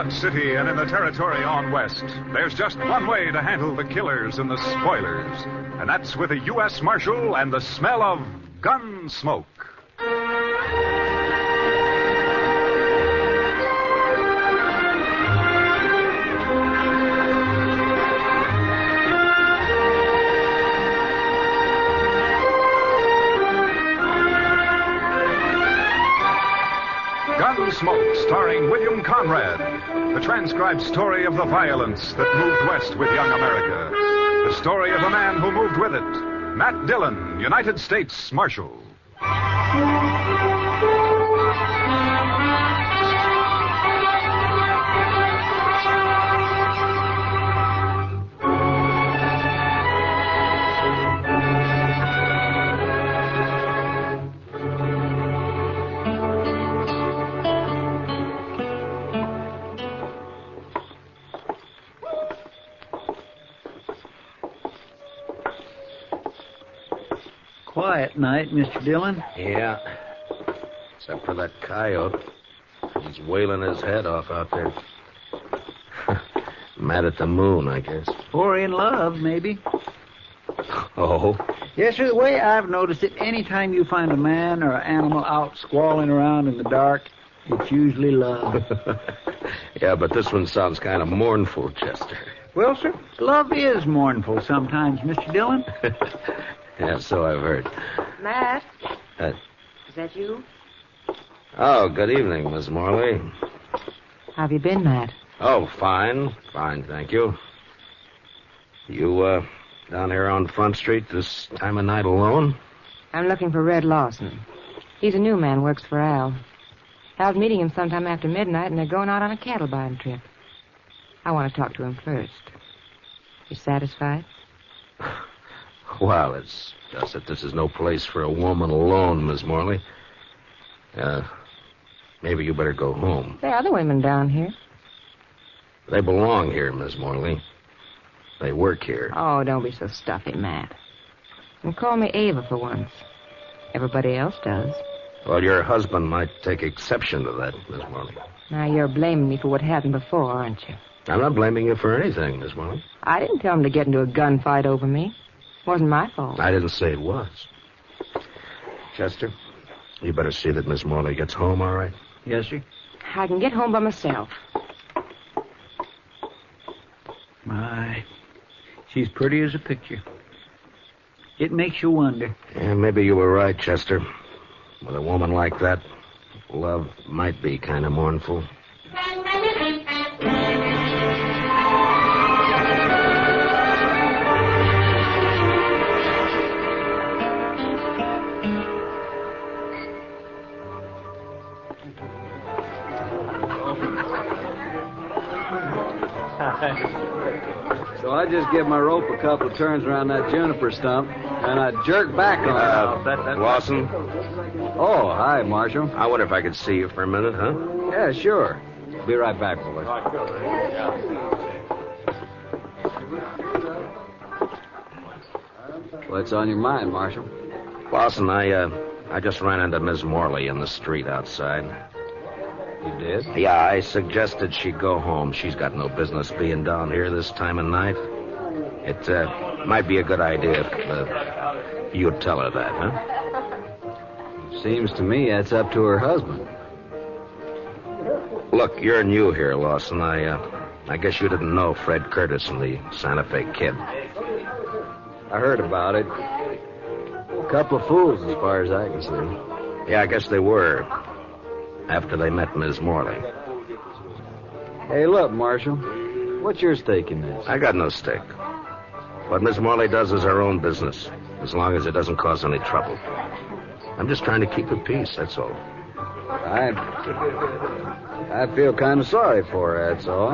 Dodge City and in the territory on west, there's just one way to handle the killers and the spoilers, and that's with a U.S. Marshal and the smell of Gunsmoke. Gunsmoke, starring William Conrad. The transcribed story of the violence that moved west with young America. The story of a man who moved with it. Matt Dillon, United States Marshal. Quiet night, Mr. Dillon. Yeah. Except for that coyote. He's wailing his head off out there. Mad at the moon, I guess. Or in love, maybe. Oh? Yes, sir. The way I've noticed it, any time you find a man or an animal out squalling around in the dark, it's usually love. Yeah, but this one sounds kind of mournful, Chester. Well, sir, love is mournful sometimes, Mr. Dillon. Yeah, so I've heard. Matt? Is that you? Oh, good evening, Miss Morley. How have you been, Matt? Oh, fine. Fine, thank you. You, down here on Front Street this time of night alone? I'm looking for Red Lawson. He's a new man, works for Al. Al's meeting him sometime after midnight, and they're going out on a cattle buying trip. I want to talk to him first. You satisfied? Well, it's just that this is no place for a woman alone, Miss Morley. Maybe you better go home. There are other women down here. They belong here, Miss Morley. They work here. Oh, don't be so stuffy, Matt. And call me Ava for once. Everybody else does. Well, your husband might take exception to that, Miss Morley. Now, you're blaming me for what happened before, aren't you? I'm not blaming you for anything, Miss Morley. I didn't tell him to get into a gunfight over me. Wasn't my fault. I didn't say it was. Chester, you better see that Miss Morley gets home, all right? Yes, sir. I can get home by myself. My, she's pretty as a picture. It makes you wonder. Yeah, maybe you were right, Chester. With a woman like that, love might be kind of mournful. So I just give my rope a couple of turns around that juniper stump, and I jerk back on it. Lawson? Oh, hi, Marshal. I wonder if I could see you for a minute, huh? Yeah, sure. Be right back, boys. What's on your mind, Marshal? Lawson, I just ran into Miss Morley in the street outside. You did? Yeah, I suggested she go home. She's got no business being down here this time of night. It might be a good idea if you'd tell her that, huh? Seems to me that's up to her husband. Look, you're new here, Lawson. I guess you didn't know Fred Curtis and the Santa Fe Kid. I heard about it. A couple of fools, as far as I can see. Yeah, I guess they were. After they met Miss Morley. Hey, look, Marshal. What's your stake in this? I got no stake. What Miss Morley does is her own business, as long as it doesn't cause any trouble. I'm just trying to keep the peace, that's all. I feel kind of sorry for her, that's all.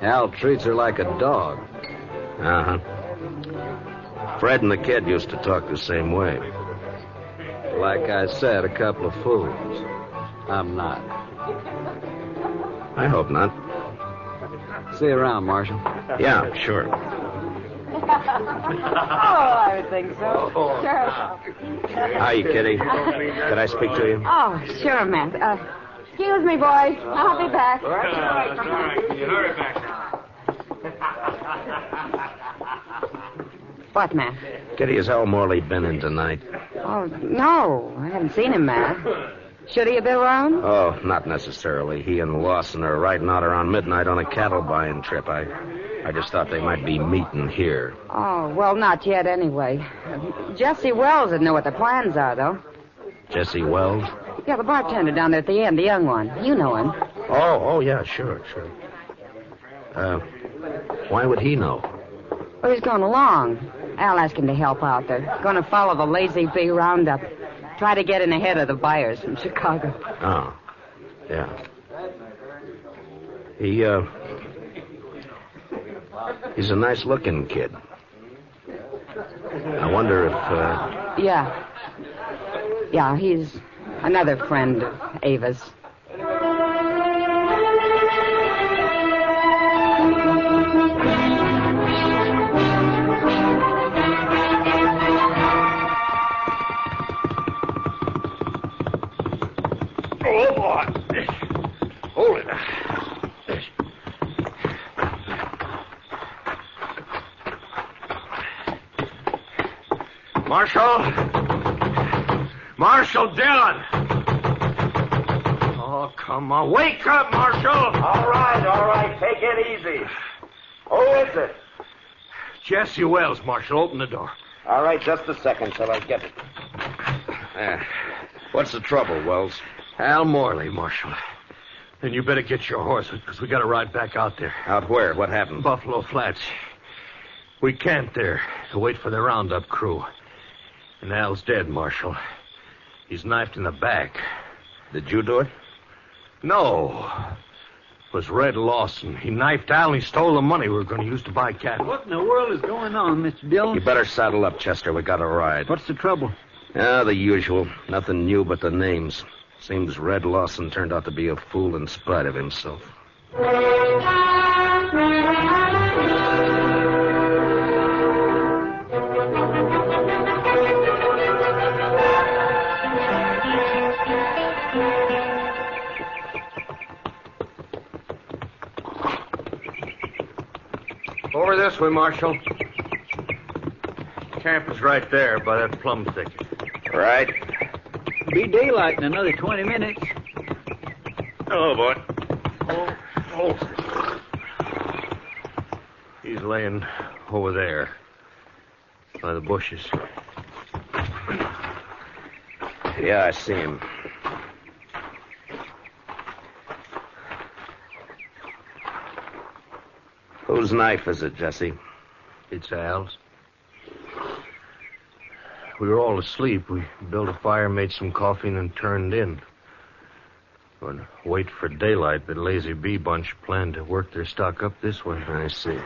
Al treats her like a dog. Uh-huh. Fred and the kid used to talk the same way. Like I said, a couple of fools. I'm not. I hope not. See you around, Marshal. Yeah, sure. Oh, I would think so. Sure. Hi, Kitty. Could I speak to you? Oh, sure, Matt. Excuse me, boys. I'll be back. All right. Can you hurry back now? What, Matt? Kitty, has Al Morley been in tonight? Oh, no. I haven't seen him, Matt. Should he have been around? Oh, not necessarily. He and Lawson are riding out around midnight on a cattle buying trip. I just thought they might be meeting here. Oh, well, not yet anyway. Jesse Wells would know what the plans are, though. Jesse Wells? Yeah, the bartender down there at the end, the young one. You know him. Oh, yeah, sure. Why would he know? Well, he's going along. Al asked him to help out. They're going to follow the Lazy Bee roundup. Try to get in ahead of the buyers from Chicago. Oh, yeah. He's a nice-looking kid. I wonder if, Yeah, he's another friend of Ava's. Oh, boy. Hold it. Marshal Dillon! Oh, come on. Wake up, Marshal! All right. Take it easy. Who is it? Jesse Wells, Marshal. Open the door. All right, just a second till I get it. What's the trouble, Wells? Al Morley, Marshal. Then you better get your horse, because we got to ride back out there. Out where? What happened? Buffalo Flats. We camped there to wait for the roundup crew. And Al's dead, Marshal. He's knifed in the back. Did you do it? No. It was Red Lawson. He knifed Al and he stole the money we were going to use to buy cattle. What in the world is going on, Mr. Dillon? You better saddle up, Chester. We got a ride. What's the trouble? The usual. Nothing new but the names. Seems Red Lawson turned out to be a fool in spite of himself. Over this way, Marshal. Camp is right there by that plum thicket. Right. Be daylight in another 20 minutes. Hello, boy. Oh. He's laying over there by the bushes. Yeah, I see him. Whose knife is it, Jesse? It's Al's. We were all asleep. We built a fire, made some coffee, and then turned in. Would wait for daylight. The Lazy Bee bunch planned to work their stock up this way. I see.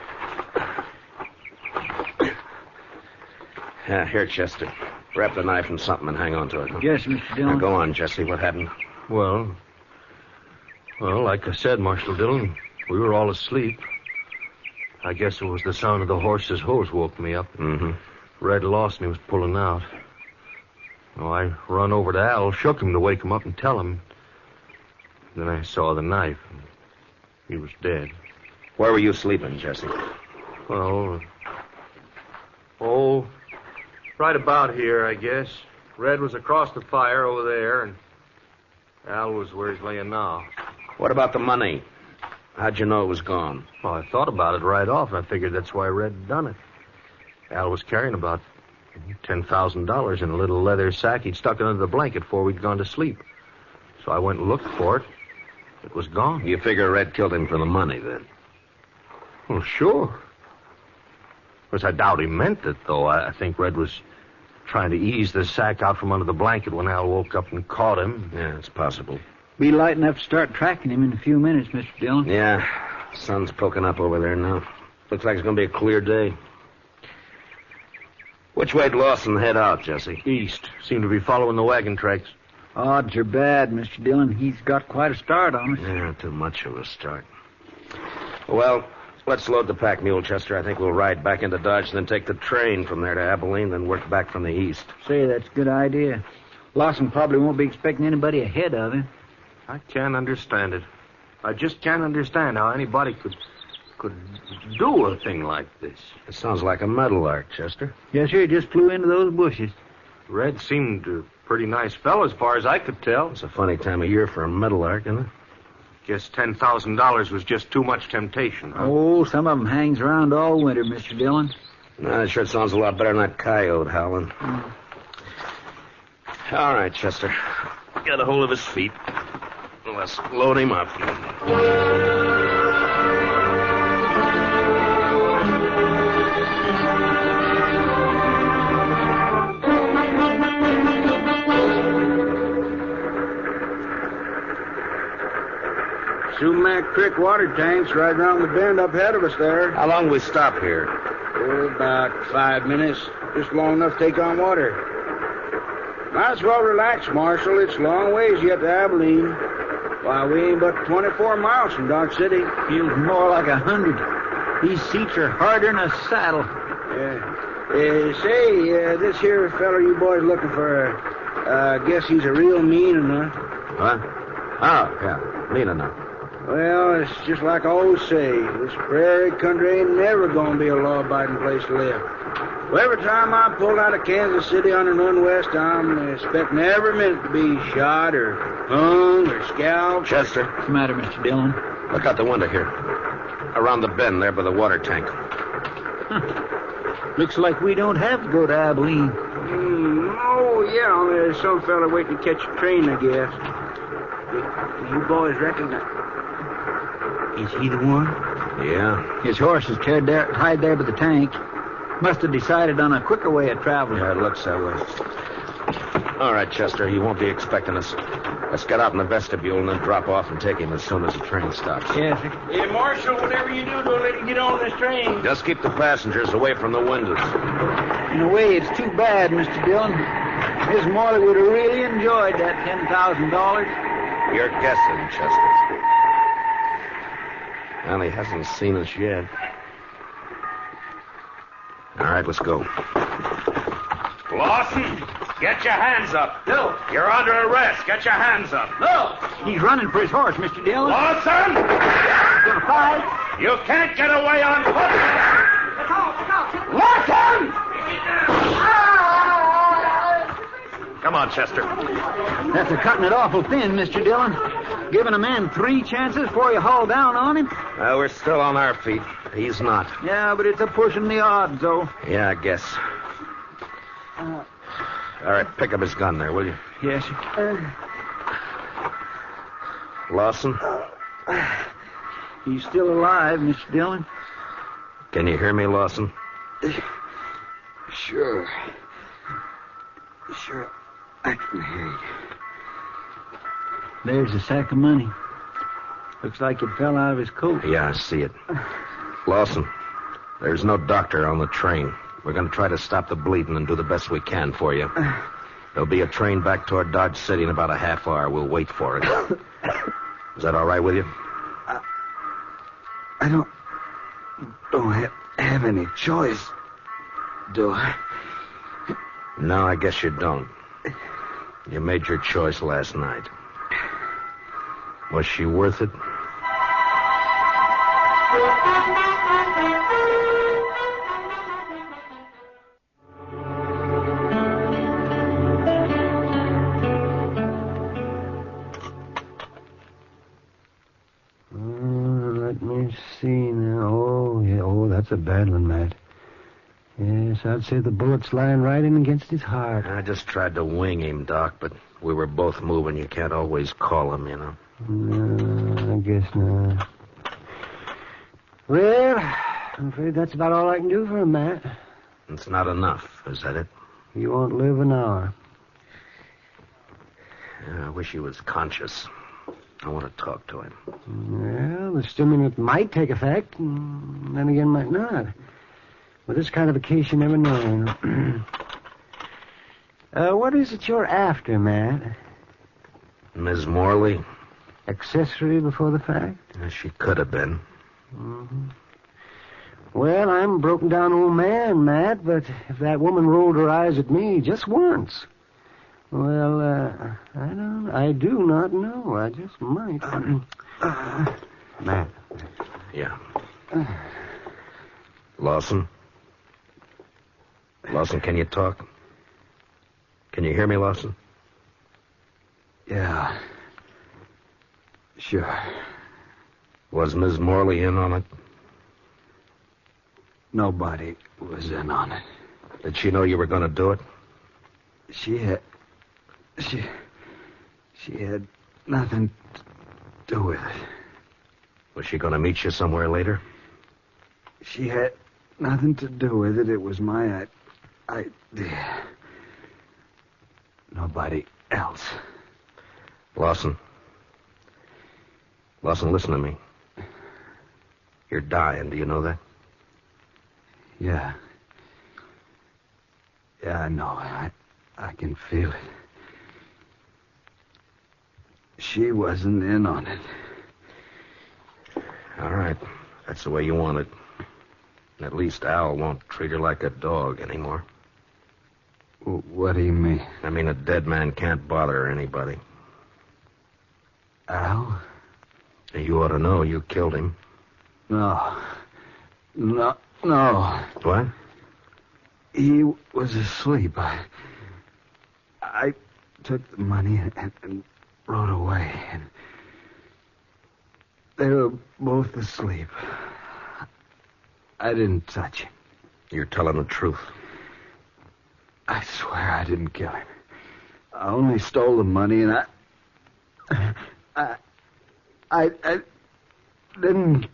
Yeah, here, Chester. Wrap the knife in something and hang on to it. Huh? Yes, Mr. Dillon. Now, go on, Jesse. What happened? Well, like I said, Marshal Dillon, we were all asleep. I guess it was the sound of the horse's hooves woke me up. Mm-hmm. Red Lawson, he was pulling out. Well, I run over to Al, shook him to wake him up and tell him. Then I saw the knife. He was dead. Where were you sleeping, Jesse? Well, right about here, I guess. Red was across the fire over there, and Al was where he's laying now. What about the money? How'd you know it was gone? Well, I thought about it right off, and I figured that's why Red had done it. Al was carrying about $10,000 in a little leather sack. He'd stuck it under the blanket before we'd gone to sleep. So I went and looked for it. It was gone. You figure Red killed him for the money, then? Well, sure. Of course, I doubt he meant it, though. I think Red was trying to ease the sack out from under the blanket when Al woke up and caught him. Yeah, it's possible. Be light enough to start tracking him in a few minutes, Mr. Dillon. Yeah, sun's poking up over there now. Looks like it's going to be a clear day. Which way'd Lawson head out, Jesse? East. Seemed to be following the wagon tracks. Odds are bad, Mr. Dillon. He's got quite a start on us. Yeah, too much of a start. Well, let's load the pack mule, Chester. I think we'll ride back into Dodge, then take the train from there to Abilene, then work back from the east. Say, that's a good idea. Lawson probably won't be expecting anybody ahead of him. I can't understand it. I just can't understand how anybody could do a thing like this. It sounds like a meadowlark, Chester. Yes, sir. It just flew into those bushes. Red seemed a pretty nice fellow as far as I could tell. It's a funny time of year for a meadowlark, isn't it? Guess $10,000 was just too much temptation, huh? Oh, some of them hangs around all winter, Mr. Dillon. That sure sounds a lot better than that coyote howling. All right, Chester. Get a hold of his feet. Let's load him up. Sumac Creek water tank's right around the bend up ahead of us there. How long we stop here? Oh, about 5 minutes. Just long enough to take on water. Might as well relax, Marshal. It's a long ways yet to Abilene. Why, we ain't but 24 miles from Dodge City. Feels more like 100. These seats are harder than a saddle. Say, this here fella you boys looking for, guess he's a real mean enough. What? Oh, yeah. Mean enough. Well, it's just like I always say, this prairie country ain't never gonna be a law-abiding place to live. Well, every time I pull out of Kansas City on and run west, I'm expecting every minute to be shot or hung or scalped. Chester. What's the matter, Mr. Dillon? Look out the window here. Around the bend there by the water tank. Looks like we don't have to go to Abilene. Oh, yeah, there's some fella waiting to catch a train, I guess. You boys recognize... Is he the one? Yeah. His horse is tied there by the tank. Must have decided on a quicker way of traveling. Yeah, it looks that way. All right, Chester, he won't be expecting us. Let's get out in the vestibule and then drop off and take him as soon as the train stops. Yes, sir. Hey, Marshal, whatever you do, don't let him get on this train. Just keep the passengers away from the windows. In a way, it's too bad, Mr. Dillon. Miss Morley would have really enjoyed that $10,000. You're guessing, Chester. Well, he hasn't seen us yet. All right, let's go. Lawson, get your hands up. No. You're under arrest. Get your hands up. No. He's running for his horse, Mr. Dillon. Lawson! Gonna fight. You can't get away on foot. Lawson! Come on, Chester. That's a cutting it awful thin, Mr. Dillon. Giving a man 3 chances before you haul down on him. We're still on our feet. He's not. Yeah, but it's a pushing the odds, though. Yeah, I guess. All right, pick up his gun there, will you? Yes, sir. Lawson? He's still alive, Mr. Dillon. Can you hear me, Lawson? Sure, I can hear you. There's a sack of money. Looks like it fell out of his coat. Yeah, I see it. Lawson, there's no doctor on the train. We're going to try to stop the bleeding and do the best we can for you. There'll be a train back toward Dodge City in about a half hour. We'll wait for it. Is that all right with you? I don't have any choice, do I? No, I guess you don't. You made your choice last night. Was she worth it? Let me see now. Oh, yeah. Oh, that's a bad one, Matt. Yes, I'd say the bullet's lying right in against his heart. I just tried to wing him, Doc, but we were both moving. You can't always call him, you know. No, I guess not. Well, I'm afraid that's about all I can do for him, Matt. It's not enough, is that it? He won't live an hour. Yeah, I wish he was conscious. I want to talk to him. Well, the stimulant might take effect, and then again might not. With this kind of a case, you never know. What is it you're after, Matt? Ms. Morley? Accessory before the fact? She could have been. Mm-hmm. Well, I'm a broken down old man, Matt, but if that woman rolled her eyes at me just once, Well, I do not know. I just might. Matt. Yeah. Lawson? Lawson, can you talk? Can you hear me, Lawson? Yeah. Sure. Was Ms. Morley in on it? Nobody was in on it. Did she know you were going to do it? She had nothing to do with it. Was she going to meet you somewhere later? She had nothing to do with it. It was my idea. Nobody else. Lawson, listen to me. You're dying, do you know that? Yeah. Yeah, I know. I can feel it. She wasn't in on it. All right. That's the way you want it. At least Al won't treat her like a dog anymore. What do you mean? I mean, a dead man can't bother anybody. Al? You ought to know you killed him. No. No. What? He was asleep. I took the money and rode away. And they were both asleep. I didn't touch him. You're telling the truth. I swear I didn't kill him. I only stole the money, and I didn't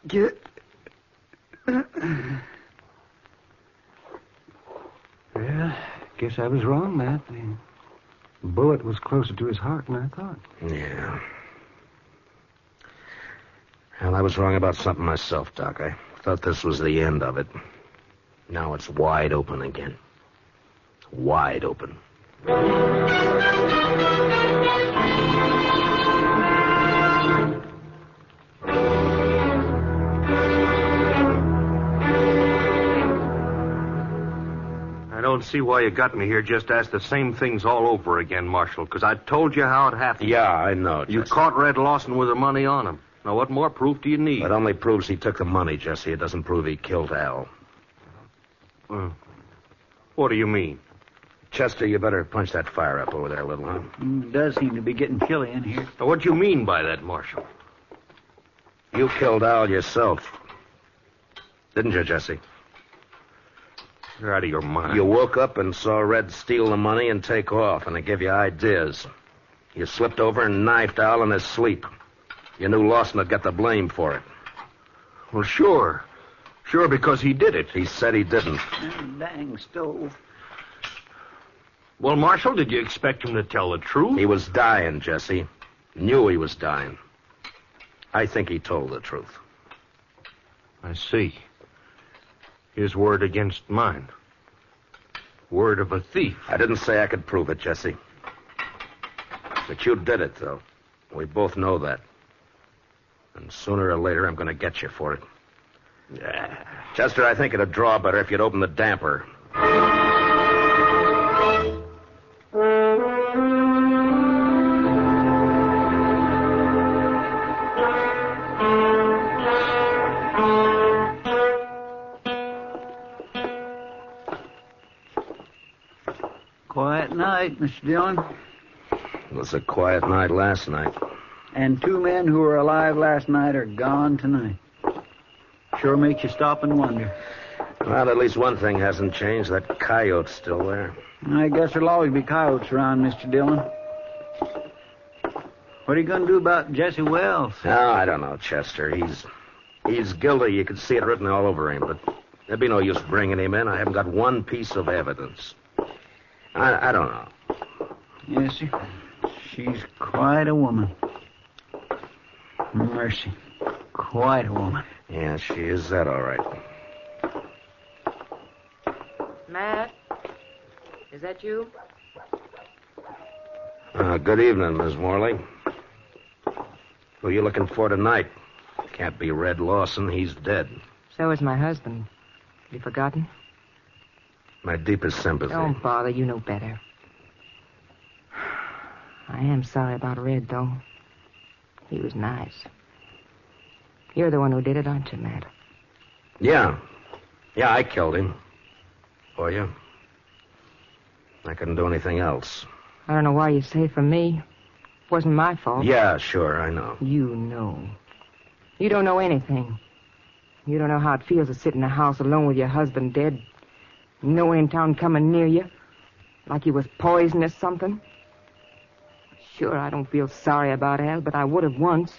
get... Yeah, guess I was wrong, Matt. The bullet was closer to his heart than I thought. Yeah. Well, I was wrong about something myself, Doc. I thought this was the end of it. Now it's wide open again. Wide open. I don't see why you got me here just to ask the same things all over again, Marshal, because I told you how it happened. Yeah, I know, Jesse. You caught Red Lawson with the money on him. Now, what more proof do you need? It only proves he took the money, Jesse. It doesn't prove he killed Al. What do you mean? Chester, you better punch that fire up over there a little, huh? It does seem to be getting chilly in here. Now, what do you mean by that, Marshal? You killed Al yourself. Didn't you, Jesse? You're out of your mind. You woke up and saw Red steal the money and take off, and it gave you ideas. You slipped over and knifed Al in his sleep. You knew Lawson would get the blame for it. Well, sure. Sure, because he did it. He said he didn't. Dang stove. Well, Marshal, did you expect him to tell the truth? He was dying, Jesse. Knew he was dying. I think he told the truth. I see. His word against mine. Word of a thief. I didn't say I could prove it, Jesse. But you did it, though. We both know that. And sooner or later, I'm going to get you for it. Chester, I think it'd draw better if you'd open the damper. Quiet night, Mr. Dillon. It was a quiet night last night. And 2 men who were alive last night are gone tonight. Sure makes you stop and wonder. Well, at least one thing hasn't changed. That coyote's still there. I guess there'll always be coyotes around, Mr. Dillon. What are you going to do about Jesse Wells? Oh, I don't know, Chester. He's guilty. You can see it written all over him, but there'd be no use bringing him in. I haven't got one piece of evidence. I don't know. Yes, sir. She's quite a woman. Mercy. Quite a woman. Yeah, she is that, all right. Matt? Is that you? Good evening, Miss Morley. Who are you looking for tonight? Can't be Red Lawson. He's dead. So is my husband. Have you forgotten? My deepest sympathy. Don't bother. You know better. I am sorry about Red, though. He was nice. You're the one who did it, aren't you, Matt? Yeah. Yeah, I killed him. For you. I couldn't do anything else. I don't know why you say for me. It wasn't my fault. Yeah, sure, I know. You know. You don't know anything. You don't know how it feels to sit in a house alone with your husband dead. No one in town coming near you. Like he was poisoned or something. Sure, I don't feel sorry about Al, but I would have once.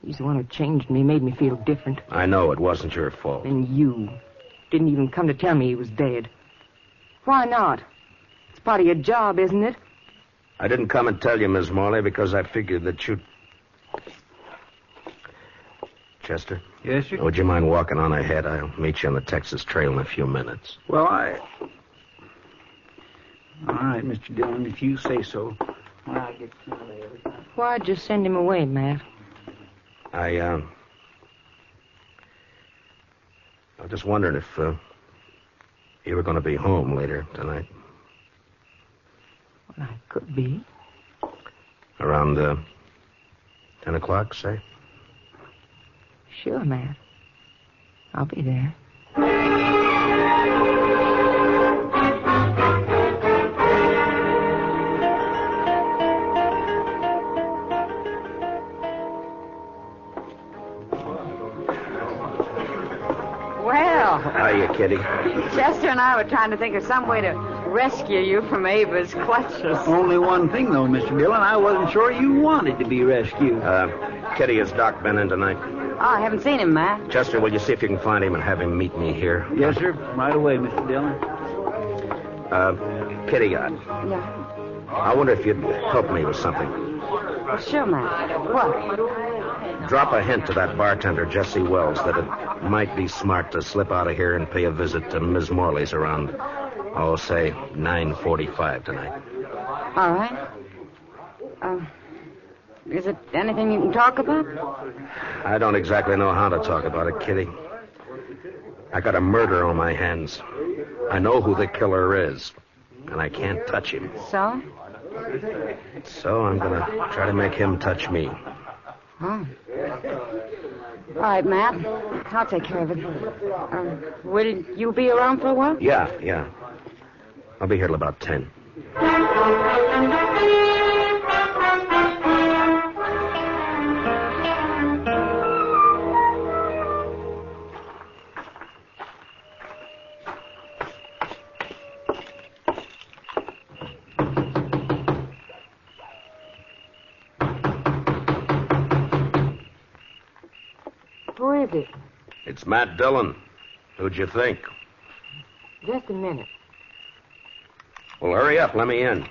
He's the one who changed me, made me feel different. I know it wasn't your fault. And you didn't even come to tell me he was dead. Why not? It's part of your job, isn't it? I didn't come and tell you, Miss Morley, because I figured that you'd... Chester? Yes, sir? Would you mind walking on ahead? I'll meet you on the Texas Trail in a few minutes. Well, All right, Mr. Dillon, if you say so. I'll get Why'd you send him away, Matt? I was just wondering if you were going to be home later tonight. Well, I could be. Around 10 o'clock, say? Sure, Matt. I'll be there. Well, Hiya, Kitty. Chester and I were trying to think of some way to rescue you from Ava's clutches. Only one thing, though, Mr. Dillon. I wasn't sure you wanted to be rescued. Kitty, has Doc been in tonight? Oh, I haven't seen him, Matt. Chester, will you see if you can find him and have him meet me here? Yes, sir. Right away, Mr. Dillon. Kitty, Yeah. I wonder if you'd help me with something. Well, sure, Matt. What? Drop a hint to that bartender, Jesse Wells, that it might be smart to slip out of here and pay a visit to Ms. Morley's around, say, 9:45 tonight. All right. Is it anything you can talk about? I don't exactly know how to talk about it, Kitty. I got a murder on my hands. I know who the killer is, and I can't touch him. So? So I'm going to try to make him touch me. Oh. All right, Matt. I'll take care of it. Will you be around for a while? Yeah. I'll be here till about 10. Who is it? It's Matt Dillon. Who'd you think? Just a minute. Well, hurry up. Let me in.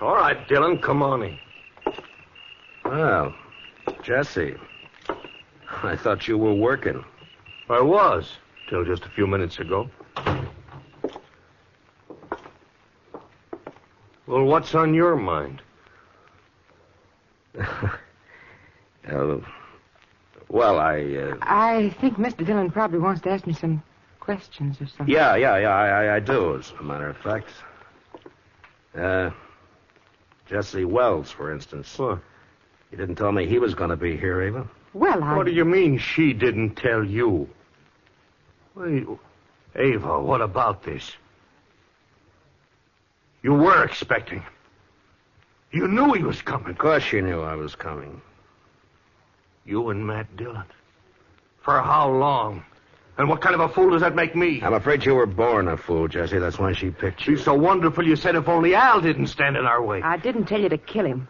All right, Dillon, come on in. Well, Jesse, I thought you were working. I was, till just a few minutes ago. Well, what's on your mind? I think Mr. Dillon probably wants to ask me some questions or something. Yeah, I do, as a matter of fact. Jesse Wells, for instance. What? You didn't tell me he was going to be here, Ava. Well, What do you mean she didn't tell you? Wait, Ava, what about this? You were expecting him. You knew he was coming. Of course you knew I was coming. You and Matt Dillon. For how long? And what kind of a fool does that make me? I'm afraid you were born a fool, Jesse. That's why she picked you. She's so wonderful you said if only Al didn't stand in our way. I didn't tell you to kill him.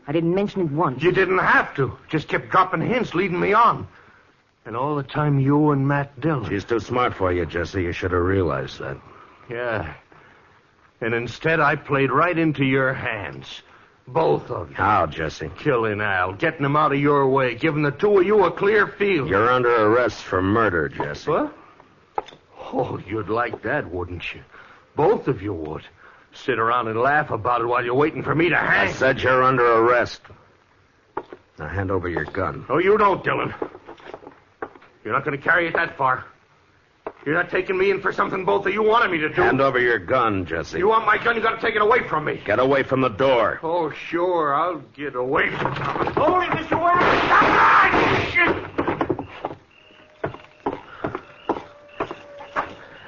I didn't mention it once. You didn't have to. Just kept dropping hints, leading me on. And all the time you and Matt Dillon. She's too smart for you, Jesse. You should have realized that. Yeah. And instead I played right into your hands. Both of you. How, Jesse? Killing Al, getting him out of your way, giving the two of you a clear field. You're under arrest for murder, Jesse. What? Oh, you'd like that, wouldn't you? Both of you would. Sit around and laugh about it while you're waiting for me to hang. I said you're under arrest. Now hand over your gun. Oh, you don't, Dillon. You're not going to carry it that far. You're not taking me in for something both of you wanted me to do. Hand over your gun, Jesse. You want my gun, you gotta take it away from me. Get away from the door. Oh, sure, I'll get away from you. Hold it, Mr. Warren! Ah, shit!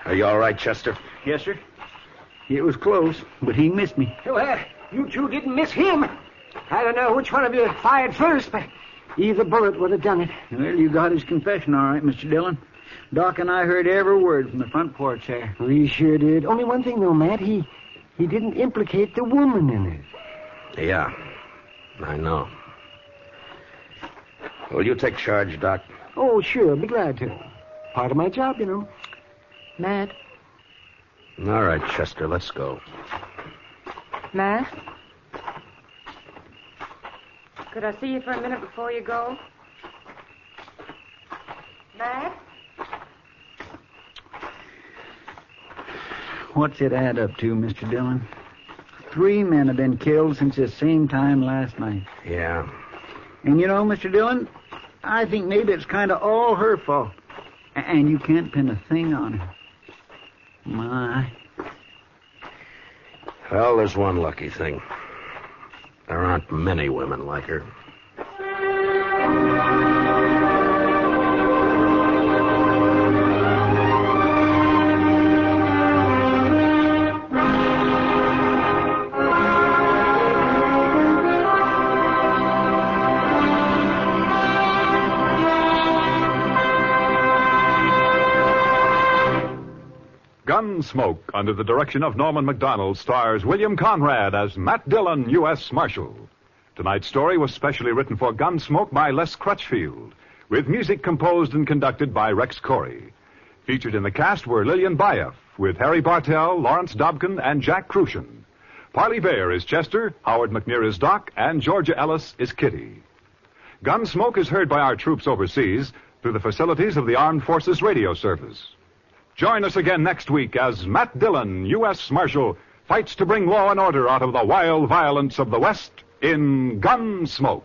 Are you all right, Chester? Yes, sir. It was close, but he missed me. Well, you two didn't miss him. I don't know which one of you fired first, but either bullet would have done it. Well, you got his confession all right, Mr. Dillon. Doc and I heard every word from the front porch there. We sure did. Only one thing, though, Matt. He didn't implicate the woman in it. Yeah, I know. Will you take charge, Doc? Oh, sure. Be glad to. Part of my job, you know. Matt? All right, Chester, let's go. Matt? Could I see you for a minute before you go? Matt? What's it add up to, Mr. Dillon? 3 men have been killed since the same time last night. Yeah. And you know, Mr. Dillon, I think maybe it's kind of all her fault. And you can't pin a thing on her. My. Well, there's one lucky thing. There aren't many women like her. Gunsmoke, under the direction of Norman Macdonald, stars William Conrad as Matt Dillon, U.S. Marshal. Tonight's story was specially written for Gunsmoke by Les Crutchfield, with music composed and conducted by Rex Corey. Featured in the cast were Lillian Bayef, with Harry Bartell, Lawrence Dobkin, and Jack Crucian. Parley Bear is Chester, Howard McNear is Doc, and Georgia Ellis is Kitty. Gunsmoke is heard by our troops overseas through the facilities of the Armed Forces Radio Service. Join us again next week as Matt Dillon, U.S. Marshal, fights to bring law and order out of the wild violence of the West in Gunsmoke.